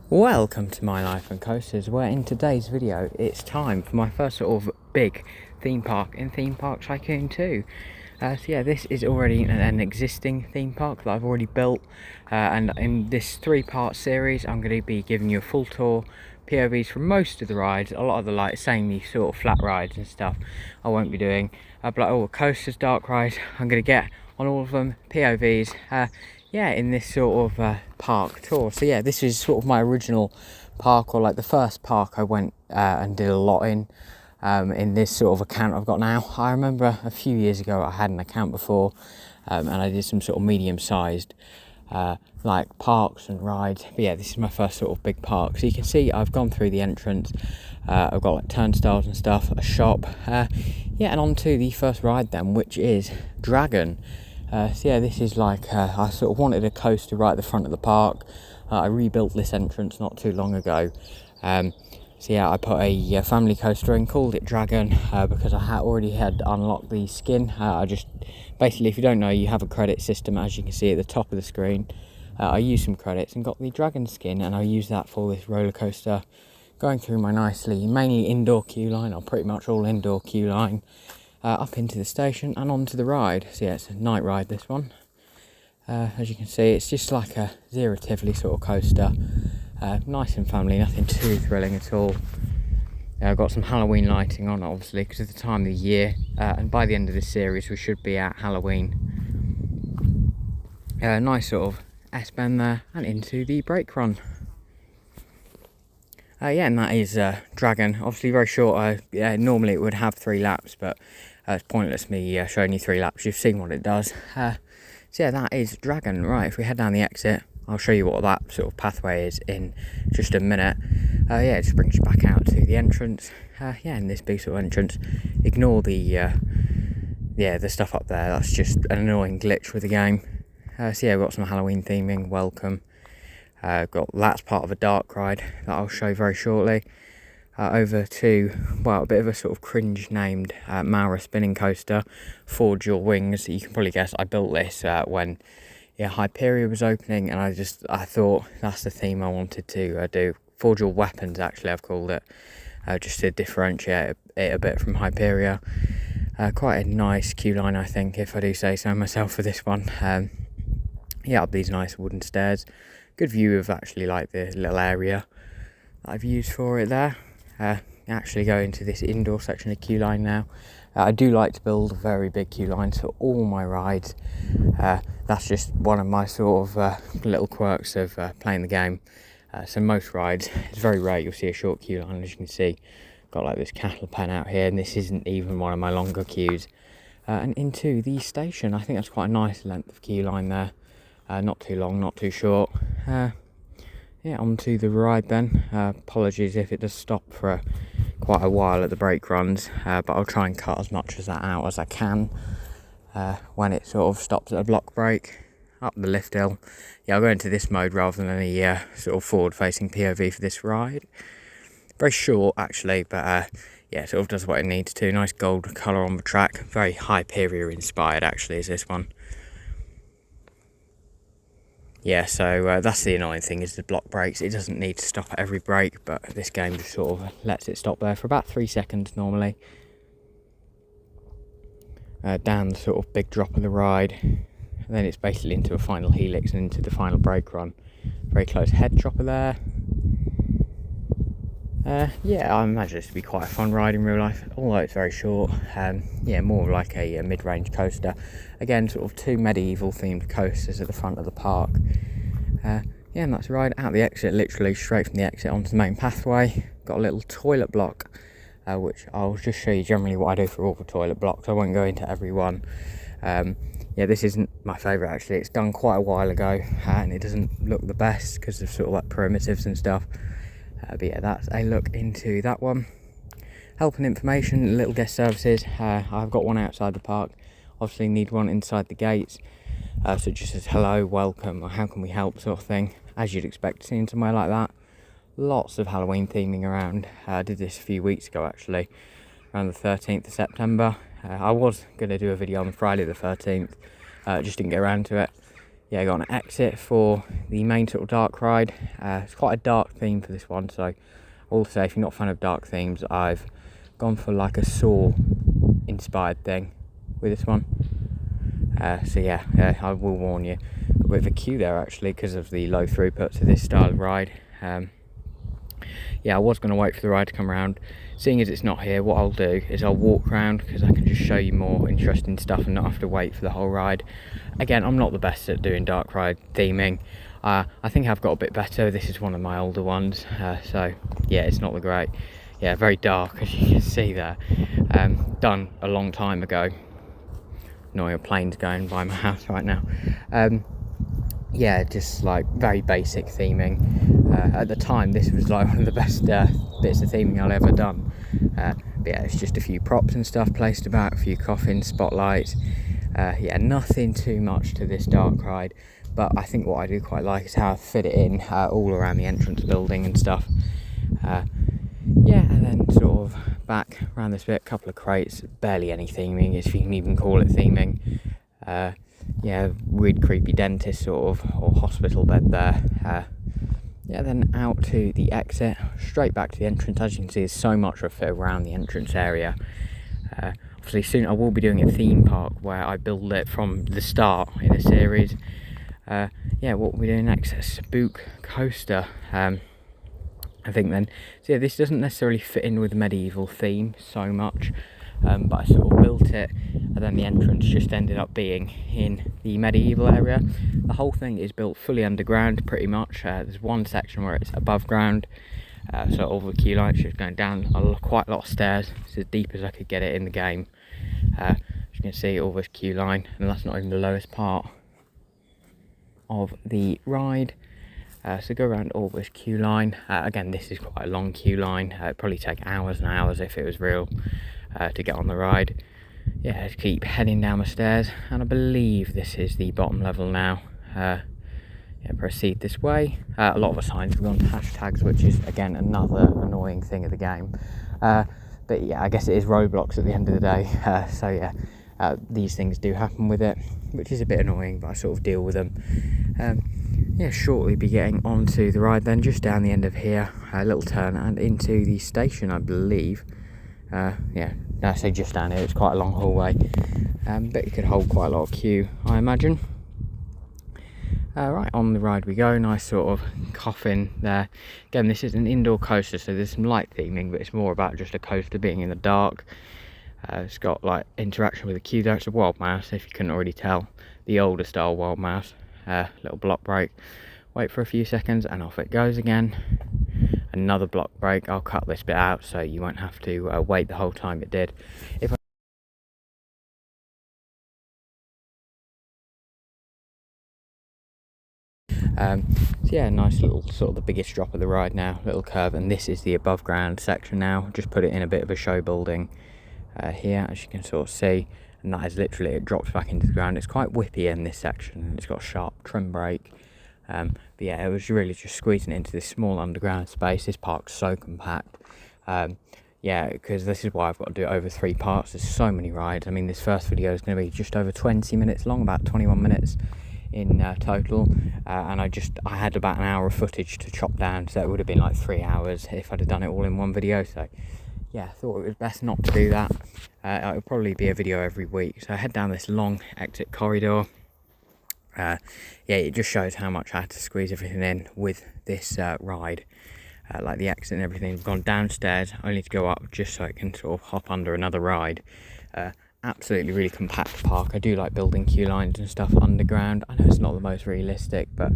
Welcome to My Life and Coasters, where in today's video it's time for my first sort of big theme park in Theme Park Tycoon 2. So yeah, this is already an existing theme park that I've already built, and in this 3-part series I'm going to be giving you a full tour, POVs from most of the rides. A lot of the like samey sort of flat rides and stuff I won't be doing, but like all the coasters, dark rides, I'm going to get on all of them, POVs, yeah, in this sort of park tour. So yeah, this is sort of my original park, or like the first park I went and did a lot in this sort of account I've got now. I remember a few years ago I had an account before, and I did some sort of medium-sized like parks and rides. But yeah, this is my first sort of big park. So you can see I've gone through the entrance. I've got like turnstiles and stuff, a shop. Yeah, and on to the first ride then, which is Dragon. So yeah, this is like, I sort of wanted a coaster right at the front of the park. I rebuilt this entrance not too long ago. So yeah, I put a family coaster in, called it Dragon, because I already had unlocked the skin. I just, basically, if you don't know, you have a credit system, as you can see at the top of the screen. I used some credits and got the Dragon skin, and I used that for this roller coaster, going through my mainly indoor queue line, or pretty much all indoor queue line. Up into the station and onto the ride. So yeah, it's a night ride, this one. As you can see, it's just like a Zero Tivoli sort of coaster. Nice and family, nothing too thrilling at all. I've got some Halloween lighting on, obviously, because of the time of the year. And by the end of this series, we should be at Halloween. Nice sort of S-bend there, and into the brake run. Yeah, and that is Dragon. Obviously very short. Normally it would have 3 laps, but it's pointless me showing you 3 laps. You've seen what it does. So yeah, that is Dragon. Right, if we head down the exit, I'll show you what that sort of pathway is in just a minute. Yeah, it just brings you back out to the entrance. Yeah, in this big sort of entrance. Ignore the the stuff up there. That's just an annoying glitch with the game. So yeah, we've got some Halloween theming. Welcome. That's part of a dark ride that I'll show very shortly. Over to, well, a bit of a sort of cringe named Maura spinning coaster, Forge Your Wings. You can probably guess I built this when Hyperia was opening, and I thought that's the theme I wanted to do. Forge Your Weapons, actually, I've called it, just to differentiate it a bit from Hyperia. Quite a nice queue line, I think, if I do say so myself, for this one. Yeah, up these nice wooden stairs. Good view of actually like the little area that I've used for it there. Actually go into this indoor section of queue line now. I do like to build very big queue lines for all my rides. That's just one of my sort of little quirks of playing the game. So most rides, it's very rare you'll see a short queue line. As you can see, got like this cattle pen out here, and this isn't even one of my longer queues. And into the station, I think that's quite a nice length of queue line there. Not too long, not too short. Yeah, onto the ride then. Apologies if it does stop for quite a while at the brake runs, but I'll try and cut as much of that out as I can when it sort of stops at a block brake. Up the lift hill. Yeah, I'll go into this mode rather than any sort of forward-facing POV for this ride. Very short, actually, but yeah, it sort of does what it needs to. Nice gold colour on the track. Very Hyperia inspired, actually, is this one. Yeah, so that's the annoying thing, is the block brakes. It doesn't need to stop at every brake, but this game just sort of lets it stop there for about 3 seconds normally. Down the sort of big drop of the ride, and then it's basically into a final helix and into the final brake run. Very close head chopper there. Yeah, I imagine this to be quite a fun ride in real life, although it's very short. Yeah, more like a mid-range coaster. Again, sort of 2 medieval themed coasters at the front of the park. Yeah, and that's the ride out the exit, literally straight from the exit onto the main pathway. Got a little toilet block, which I'll just show you generally what I do for all the toilet blocks. I won't go into every one. Yeah, this isn't my favourite, actually. It's done quite a while ago, and it doesn't look the best because of sort of like primitives and stuff. But yeah, that's a look into that one. Help and information, little guest services. I've got one outside the park. Obviously need one inside the gates. So it just says hello, welcome, or how can we help sort of thing. As you'd expect to see in somewhere like that. Lots of Halloween theming around. I did this a few weeks ago, actually, around the 13th of September. I was going to do a video on Friday the 13th. Just didn't get around to it. yeah, got an exit for the main sort of dark ride. It's quite a dark theme for this one, so also if you're not a fan of dark themes, I've gone for like a Saw inspired thing with this one. So yeah, I will warn you, a bit of a queue there actually because of the low throughput to this style of ride. Yeah, I was going to wait for the ride to come around. Seeing as it's not here, what I'll do is I'll walk around because I can just show you more interesting stuff and not have to wait for the whole ride. Again, I'm not the best at doing dark ride theming. I think I've got a bit better. This is one of my older ones, so yeah, it's not the great. Yeah, very dark as you can see there. Done a long time ago. Annoying, a plane's going by my house right now. Yeah, just like very basic theming. At the time, this was like one of the best bits of theming I've ever done. But yeah, it's just a few props and stuff placed about, a few coffins, spotlights. Yeah, nothing too much to this dark ride. But I think what I do quite like is how I fit it in all around the entrance building and stuff. Yeah, and then sort of back around this bit, a couple of crates, barely any theming, if you can even call it theming. Yeah, weird creepy dentist sort of, or hospital bed there. Yeah, then out to the exit, straight back to the entrance. As you can see, there's so much of it around the entrance area. Obviously soon I will be doing a theme park where I build it from the start in a series. Yeah, what we're doing next, a spook coaster. I think then, so yeah, this doesn't necessarily fit in with the medieval theme so much, but I sort of built it, and then the entrance just ended up being in the medieval area. The whole thing is built fully underground, pretty much. There's one section where it's above ground, so all the queue lights just going down quite a lot of stairs. It's as deep as I could get it in the game. As you can see, all this queue line, and that's not even the lowest part of the ride. So go around all this queue line. Again, this is quite a long queue line. It'd probably take hours and hours if it was real to get on the ride. Yeah, just keep heading down the stairs, and I believe this is the bottom level now. Yeah, proceed this way. A lot of the signs have gone to hashtags, which is again another annoying thing of the game. But yeah, I guess it is Roblox at the end of the day. So yeah, these things do happen with it, which is a bit annoying, but I sort of deal with them. Yeah, shortly be getting onto the ride then, just down the end of here, a little turn and into the station, I believe. Yeah, I say just down here, it's quite a long hallway, but you could hold quite a lot of queue, I imagine. Right, on the ride we go, nice sort of coffin there. Again, this is an indoor coaster, so there's some light theming, but it's more about just a coaster being in the dark. It's got like interaction with the queue there. It's a wild mouse, if you couldn't already tell, the older style wild mouse. Little block break, wait for a few seconds and off it goes again. Another block break. I'll cut this bit out so you won't have to wait the whole time it did. So yeah, nice little sort of the biggest drop of the ride now, little curve, and this is the above ground section now. Just put it in a bit of a show building here, as you can sort of see, and that is literally, it drops back into the ground. It's quite whippy in this section, and it's got a sharp trim brake. But yeah, it was really just squeezing it into this small underground space. This park's so compact. Yeah, because this is why I've got to do it over 3 parts. There's so many rides. I mean, this first video is going to be just over 20 minutes long, about 21 minutes in total, and I had about an hour of footage to chop down, so it would have been like 3 hours if I'd have done it all in one video. So yeah, I thought it was best not to do that. It would probably be a video every week. So I head down this long exit corridor. Yeah, it just shows how much I had to squeeze everything in with this ride. Like the exit and everything. We've gone downstairs only to go up just so it can sort of hop under another ride. Absolutely really compact park. I do like building queue lines and stuff underground. I know it's not the most realistic, but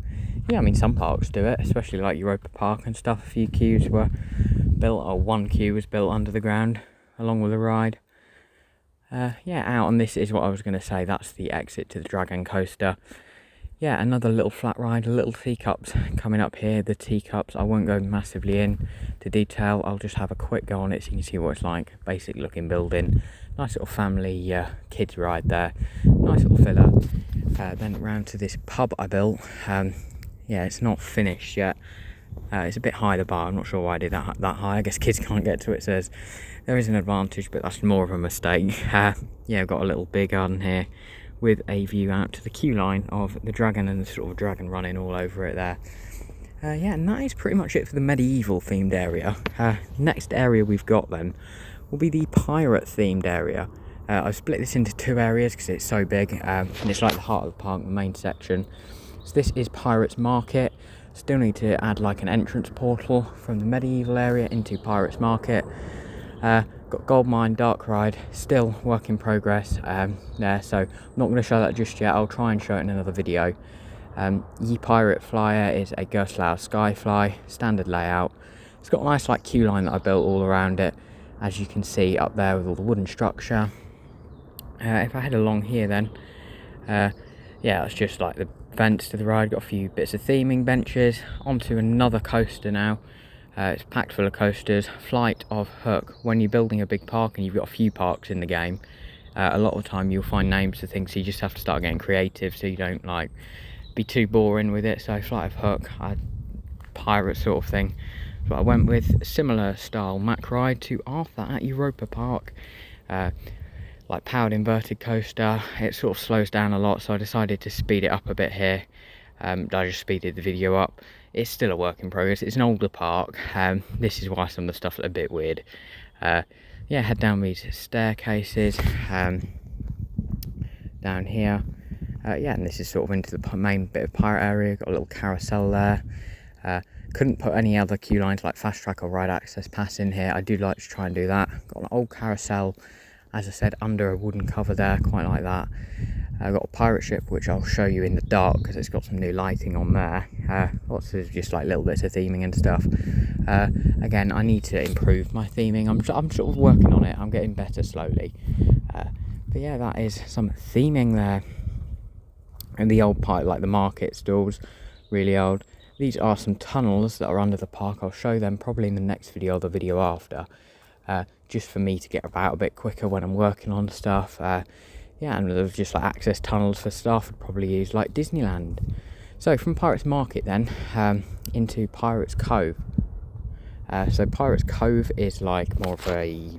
yeah, I mean, some parks do it, especially like Europa Park and stuff. A few queues were built, or one queue was built under the ground along with a ride. Yeah, out on this is what I was going to say, that's the exit to the Dragon Coaster. Yeah, another little flat ride, little teacups coming up here. The teacups, I won't go massively in to detail, I'll just have a quick go on it so you can see what it's like. Basic looking building, nice little family kids ride there, nice little filler. Then round to this pub I built. Yeah, it's not finished yet. It's a bit high, the bar, I'm not sure why I did that high. I guess kids can't get to it, so there is an advantage, but that's more of a mistake. Yeah, I've got a little beer garden here with a view out to the queue line of the dragon and the sort of dragon running all over it there. Yeah, and that is pretty much it for the medieval themed area. Next area we've got then will be the pirate themed area. I've split this into two areas because it's so big, and it's like the heart of the park, the main section. So this is Pirates Market. Still need to add like an entrance portal from the medieval area into Pirates Market. Got Gold Mine, Dark Ride, still work in progress there, so I'm not going to show that just yet. I'll try and show it in another video. Ye Pirate Flyer is a Gerstlauer Skyfly, standard layout. It's got a nice like queue line that I built all around it, as you can see up there with all the wooden structure. If I head along here then, yeah, it's just like the vents to the ride. Got a few bits of theming benches. Onto another coaster now. It's packed full of coasters. Flight of Hook. When you're building a big park and you've got a few parks in the game, a lot of the time you'll find names for things, so you just have to start getting creative so you don't like be too boring with it. So Flight of Hook, pirate sort of thing. So I went with similar style Mack ride to Arthur at Europa Park. Like powered inverted coaster. It sort of slows down a lot, so I decided to speed it up a bit here. I just speeded the video up. It's still a work in progress. It's an older park. This is why some of the stuff is a bit weird. Yeah, head down these staircases down here. Yeah, and this is sort of into the main bit of pirate area. Got a little carousel there. Couldn't put any other queue lines like fast track or ride access pass in here. I do like to try and do that. Got an old carousel, as I said, under a wooden cover there, quite like that. I've got a pirate ship, which I'll show you in the dark because it's got some new lighting on there. Lots of just like little bits of theming and stuff. Again, I need to improve my theming. I'm sort of working on it. I'm getting better slowly. But yeah, that is some theming there. And the old part, like the market stalls, really old. These are some tunnels that are under the park. I'll show them probably in the next video or the video after. Just for me to get about a bit quicker when I'm working on stuff. Yeah, and there's just like access tunnels for stuff I'd probably use like Disneyland. So from Pirates Market then, into Pirates Cove. So Pirates Cove is like more of a,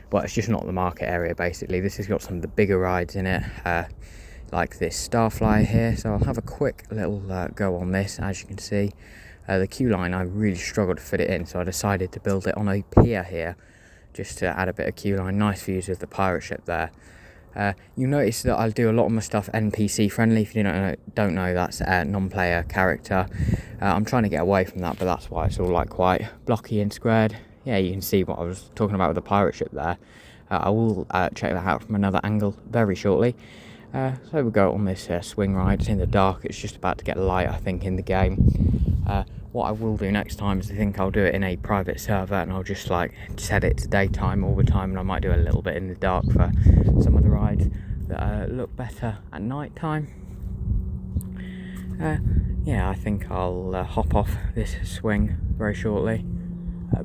well, it's just not the market area basically. This has got some of the bigger rides in it, like this Starflyer here. So I'll have a quick little go on this. As you can see, the queue line, I really struggled to fit it in, so I decided to build it on a pier here, just to add a bit of queue line. Nice views of the pirate ship there. You'll notice that I'll do a lot of my stuff NPC friendly. If you don't know, that's a non-player character. I'm trying to get away from that, but that's why it's all like quite blocky and squared. Yeah, you can see what I was talking about with the pirate ship there. I will check that out from another angle very shortly. So we'll go on this swing ride. It's in the dark. It's just about to get light, I think, in the game. What I will do next time is I think I'll do it in a private server, and I'll just like set it to daytime all the time, and I might do a little bit in the dark for some of the rides that look better at night time. Yeah, I think I'll hop off this swing very shortly,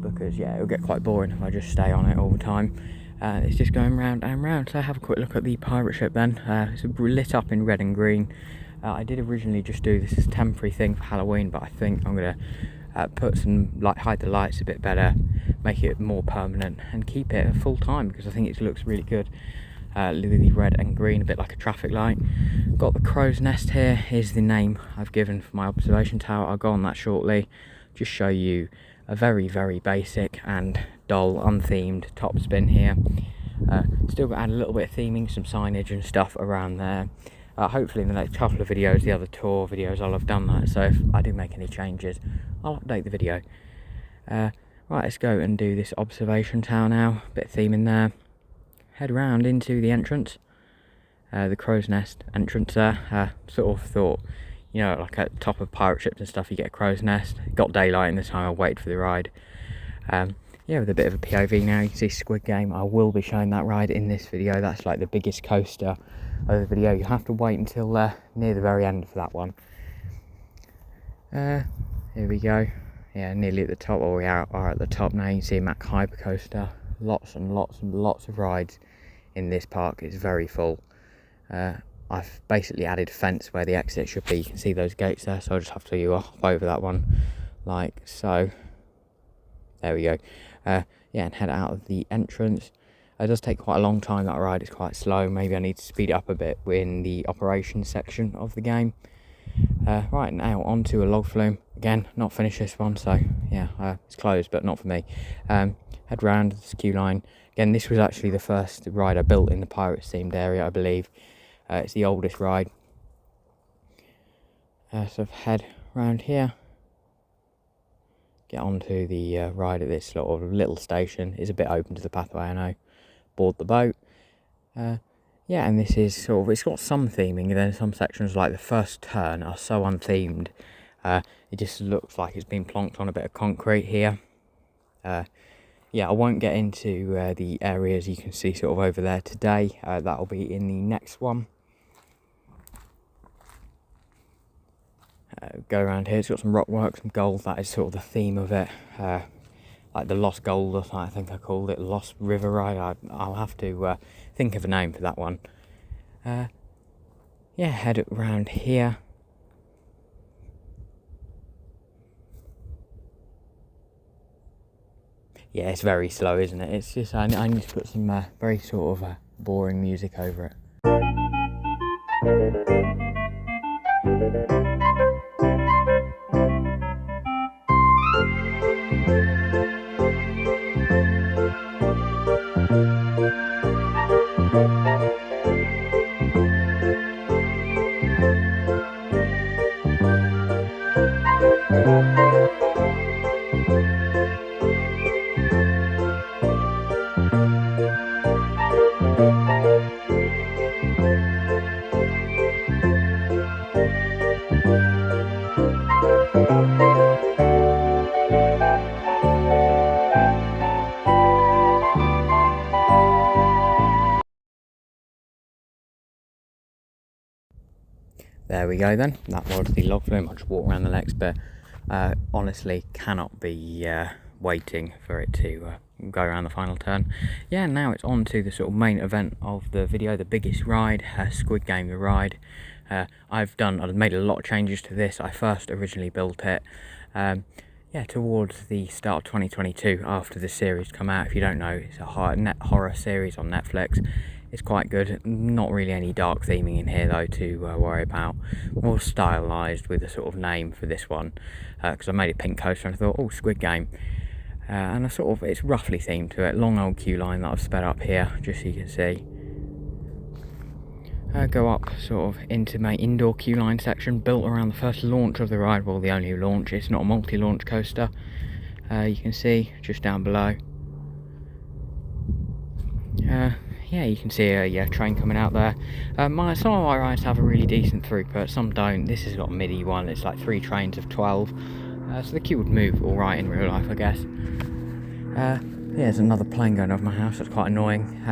because yeah, it'll get quite boring if I just stay on it all the time. It's just going round and round. So have a quick look at the pirate ship then. It's lit up in red and green. I did originally just do this as a temporary thing for Halloween, but I think I'm going to put some, like, hide the lights a bit better, make it more permanent, and keep it full time because I think it looks really good. Lily red and green, a bit like a traffic light. Got the crow's nest here. Here's the name I've given for my observation tower. I'll go on that shortly. Just show you a very, very basic and dull, unthemed top spin here. Still got to add a little bit of theming, some signage and stuff around there. Hopefully in the next couple of videos, the other tour videos, I'll have done that. So if I do make any changes, I'll update the video. Right, let's go and do this observation tower now. Bit of theme in there. Head round into the entrance. The crow's nest entrance there. Sort of thought, you know, like at the top of pirate ships and stuff, you get a crow's nest. Got daylight in the time I waited for the ride. Yeah, with a bit of a POV now, you can see Squid Game. I will be showing that ride in this video. That's like the biggest coaster of the video. You have to wait until near the very end for that one. Here we go. Yeah, nearly at the top, or we are at the top now. You can see Mack Hypercoaster. Lots and lots and lots of rides in this park. It's very full. I've basically added fence where the exit should be. You can see those gates there, so I'll just have to hop over that one like so. There we go. Yeah, and head out of the entrance. It does take quite a long time, that ride. It's quite slow. Maybe I need to speed it up a bit in the operations section of the game. Right, now on to a log flume. Again, not finished this one, so yeah, it's closed, but not for me. Head round this queue line. Again, this was actually the first ride I built in the Pirates themed area, I believe. It's the oldest ride. So head round here. Get onto the ride at this sort of little station. It's a bit open to the pathway, I know. Board the boat. Yeah, and this is sort of, it's got some theming, and then some sections like the first turn are so unthemed. It just looks like it's been plonked on a bit of concrete here. Yeah, I won't get into the areas you can see sort of over there today. That'll be in the next one. Go around here, it's got some rock work, some gold. That is sort of the theme of it. Like the Lost Gold, or something, I think I called it, Lost River Ride. I'll have to think of a name for that one. Yeah, head around here. Yeah, it's very slow, isn't it? It's just, I need to put some very sort of boring music over it. There we go then, that was the log flume. I'll just walk around the next bit. Honestly, cannot be waiting for it to go around the final turn. Yeah, now it's on to the sort of main event of the video, the biggest ride, Squid Game the ride. I've made a lot of changes to this. I first originally built it yeah, towards the start of 2022, after the series come out. If you don't know, it's a horror series on Netflix. It's quite good. Not really any dark theming in here though to worry about. More stylised with a sort of name for this one, because I made it pink coaster and I thought, oh, Squid Game. And it's roughly themed to it. Long old queue line that I've sped up here, just so you can see. Go up sort of into my indoor queue line section, built around the first launch of the ride. Well, the only launch. It's not a multi-launch coaster. You can see just down below. Yeah, you can see a train coming out there. Some of my rides have a really decent throughput, some don't. This has got a MIDI one. It's like 3 trains of 12. So the queue would move all right in real life, I guess. Yeah, there's another plane going over my house. That's quite annoying.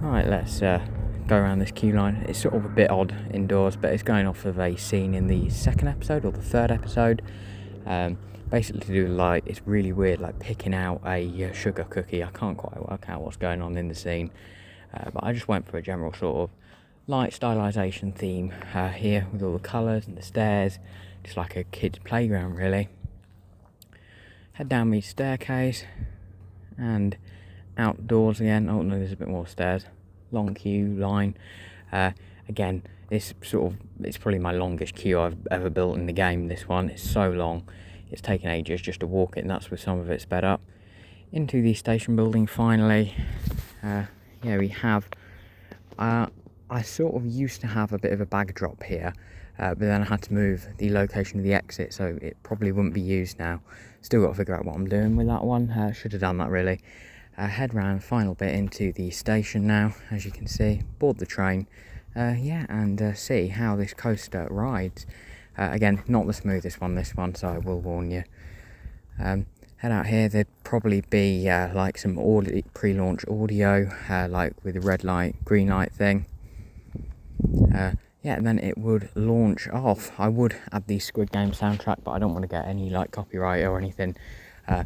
Right, let's go around this queue line. It's sort of a bit odd indoors, but it's going off of a scene in the 2nd episode or the 3rd episode. Basically to do like, it's really weird, like picking out a sugar cookie. I can't quite work out what's going on in the scene, but I just went for a general sort of light stylisation theme here, with all the colours and the stairs, just like a kid's playground really. Head down the staircase and outdoors again. Oh no, there's a bit more stairs. Long queue line. Again, it's probably my longest queue I've ever built in the game, this one. It's so long. It's taken ages just to walk it, and that's with some of it sped up. Into the station building finally. Yeah, we have... I sort of used to have a bit of a bag drop here, but then I had to move the location of the exit, so it probably wouldn't be used now. Still got to figure out what I'm doing with that one. Should have done that really. Head round, final bit into the station now, as you can see. Board the train. Yeah, and see how this coaster rides. Again, not the smoothest one, this one, so I will warn you. Head out here, there'd probably be like some pre-launch audio, like with the red light, green light thing. Yeah, and then it would launch off. I would add the Squid Game soundtrack, but I don't want to get any like copyright or anything. Yeah,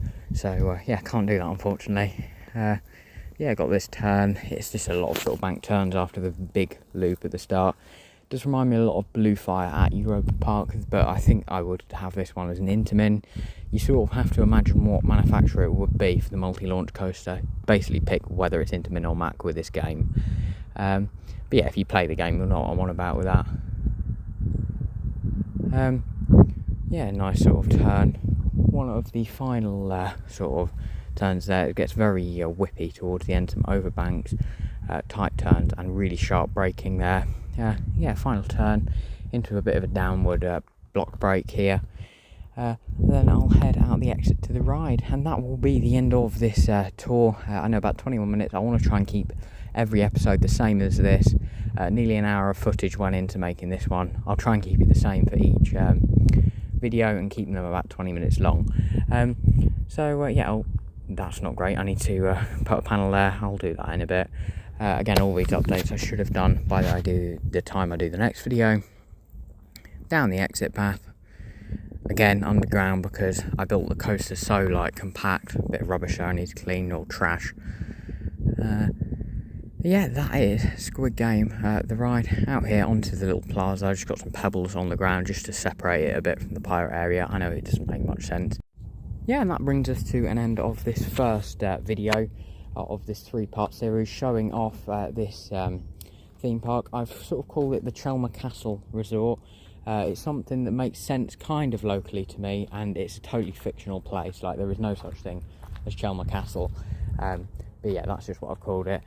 can't do that unfortunately. Yeah, got this turn. It's just a lot of sort of bank turns after the big loop at the start. Does remind me a lot of Blue Fire at Europa Park, but I think I would have this one as an Intamin. You sort of have to imagine what manufacturer it would be for the multi-launch coaster. Basically pick whether it's Intamin or Mack with this game. But yeah, if you play the game, you'll know what I'm on about with that. Yeah, nice sort of turn. One of the final sort of turns there. It gets very whippy towards the end, some overbanks, tight turns, and really sharp braking there. Yeah, final turn into a bit of a downward block brake here. Then I'll head out the exit to the ride, and that will be the end of this tour. I know about 21 minutes. I want to try and keep every episode the same as this. Nearly an hour of footage went into making this one. I'll try and keep it the same for each video and keep them about 20 minutes long. Yeah, that's not great. I need to put a panel there. I'll do that in a bit. Again, all these updates I should have done by the time I do the next video. Down the exit path. Again, underground, because I built the coaster so like compact. A bit of rubbish there I need to clean, or trash. Yeah, that is Squid Game. The ride out here onto the little plaza. I just got some pebbles on the ground just to separate it a bit from the pirate area. I know it doesn't make much sense. Yeah, and that brings us to an end of this first video of this 3-part series showing off this theme park. I've sort of called it the Chelmer Castle Resort. It's something that makes sense kind of locally to me, and it's a totally fictional place. Like, there is no such thing as Chelmer Castle. But yeah, that's just what I've called it.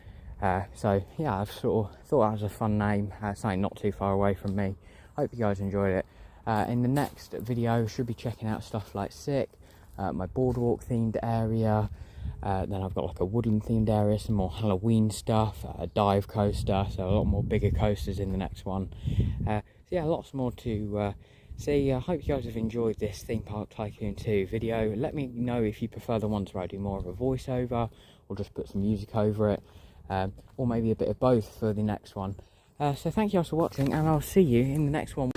So yeah, I've sort of thought that was a fun name, something not too far away from me. Hope you guys enjoyed it. In the next video, should be checking out stuff like Sick, my boardwalk themed area. Then I've got like a woodland themed area, some more Halloween stuff, a dive coaster, so a lot more bigger coasters in the next one. So yeah, lots more to see. I hope you guys have enjoyed this Theme Park Tycoon 2 video. Let me know if you prefer the ones where I do more of a voiceover, or just put some music over it, or maybe a bit of both for the next one. So thank you guys for watching, and I'll see you in the next one.